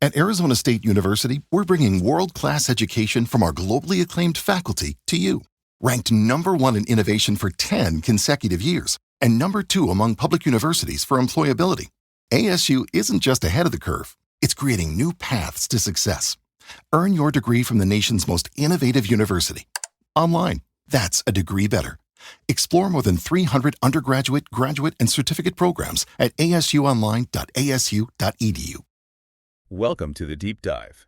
At Arizona State University, we're bringing world-class education from our globally acclaimed faculty to you. Ranked #1 in innovation for 10 consecutive years and #2 among public universities for employability, ASU isn't just ahead of the curve, it's creating new paths to success. Earn your degree from the nation's most innovative university. Online, that's a degree better. Explore more than 300 undergraduate, graduate, and certificate programs at asuonline.asu.edu. Welcome to the Deep Dive.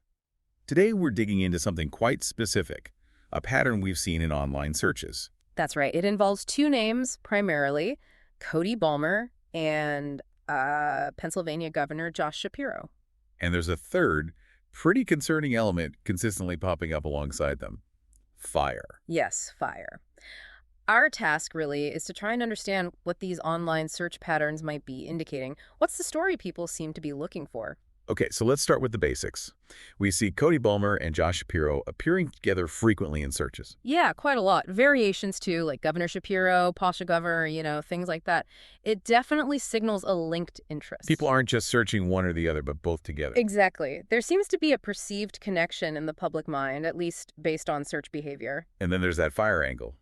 Today we're digging into something quite specific, a pattern we've seen in online searches. That's right. It involves two names primarily, Cody Balmer and Pennsylvania Governor Josh Shapiro. And there's a third, pretty concerning element consistently popping up alongside them: fire. Yes, fire. Our task really is to try and understand what these online search patterns might be indicating. What's the story people seem to be looking for? Okay, so let's start with the basics. We see Cody Balmer and Josh Shapiro appearing together frequently in searches. Yeah, quite a lot. Variations too, like Governor Shapiro, Pasha Governor, things like that. It definitely signals a linked interest. People aren't just searching one or the other, but both together. Exactly. There seems to be a perceived connection in the public mind, at least based on search behavior. And then there's that fire angle.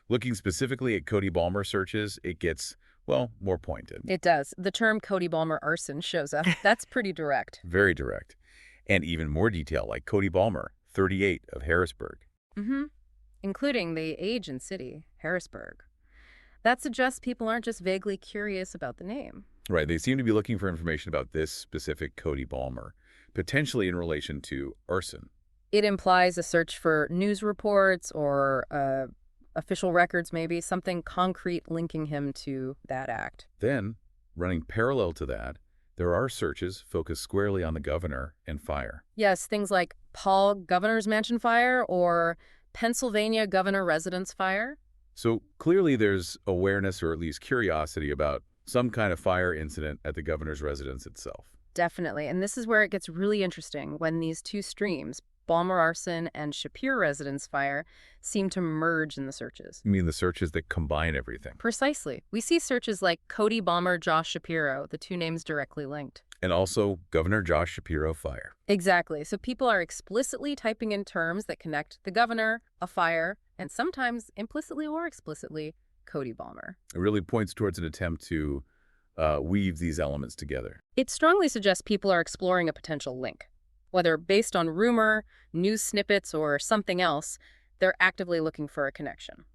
Looking specifically at Cody Balmer searches, it gets, well, more pointed. It does. The term Cody Balmer arson shows up. That's pretty direct. Very direct. And even more detail, like Cody Balmer, 38, of Harrisburg. Including the age and city, Harrisburg. That suggests people aren't just vaguely curious about the name. Right, they seem to be looking for information about this specific Cody Balmer, potentially in relation to arson. It implies a search for news reports or official records, maybe, something concrete linking him to that act. Then, running parallel to that, there are searches focused squarely on the governor and fire. Yes, things like Paul Governor's Mansion fire or Pennsylvania Governor Residence fire. So clearly there's awareness or at least curiosity about some kind of fire incident at the governor's residence itself. Definitely. And this is where it gets really interesting when these two streams, Balmer arson and Shapiro residence fire, seem to merge in the searches. You mean the searches that combine everything? Precisely. We see searches like Cody Balmer, Josh Shapiro, the two names directly linked. And also Governor Josh Shapiro fire. Exactly. So people are explicitly typing in terms that connect the governor, a fire, and sometimes implicitly or explicitly, Cody Balmer. It really points towards an attempt to weave these elements together. It strongly suggests people are exploring a potential link. Whether based on rumor, news snippets, or something else, they're actively looking for a connection.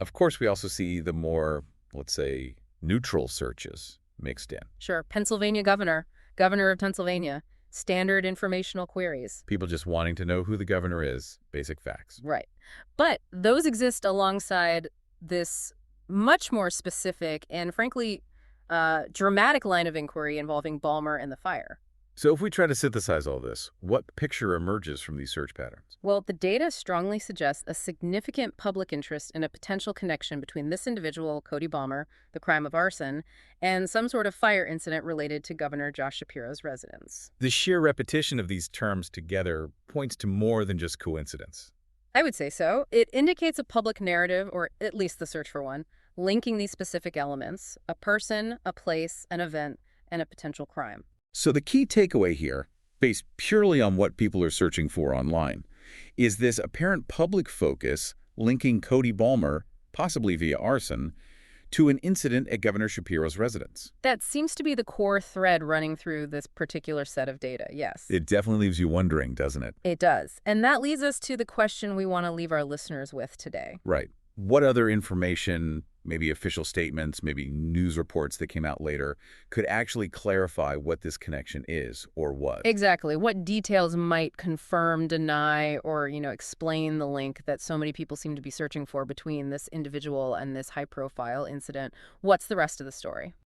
Of course, we also see the more, let's say, neutral searches mixed in. Sure, Pennsylvania Governor, Governor of Pennsylvania, standard informational queries. People just wanting to know who the governor is, basic facts. Right. But those exist alongside this much more specific and, frankly, dramatic line of inquiry involving Balmer and the fire. So if we try to synthesize all this, what picture emerges from these search patterns? Well, the data strongly suggests a significant public interest in a potential connection between this individual, Cody Balmer, the crime of arson, and some sort of fire incident related to Governor Josh Shapiro's residence. The sheer repetition of these terms together points to more than just coincidence. I would say so. It indicates a public narrative, or at least the search for one, linking these specific elements: a person, a place, an event, and a potential crime. So the key takeaway here, based purely on what people are searching for online, is this apparent public focus linking Cody Balmer, possibly via arson, to an incident at Governor Shapiro's residence. That seems to be the core thread running through this particular set of data, yes. It definitely leaves you wondering, doesn't it? It does. And that leads us to the question we want to leave our listeners with today. Right. What other information, maybe official statements, maybe news reports that came out later, could actually clarify what this connection is or was? Exactly. What details might confirm, deny, or, explain the link that so many people seem to be searching for between this individual and this high-profile incident? What's the rest of the story?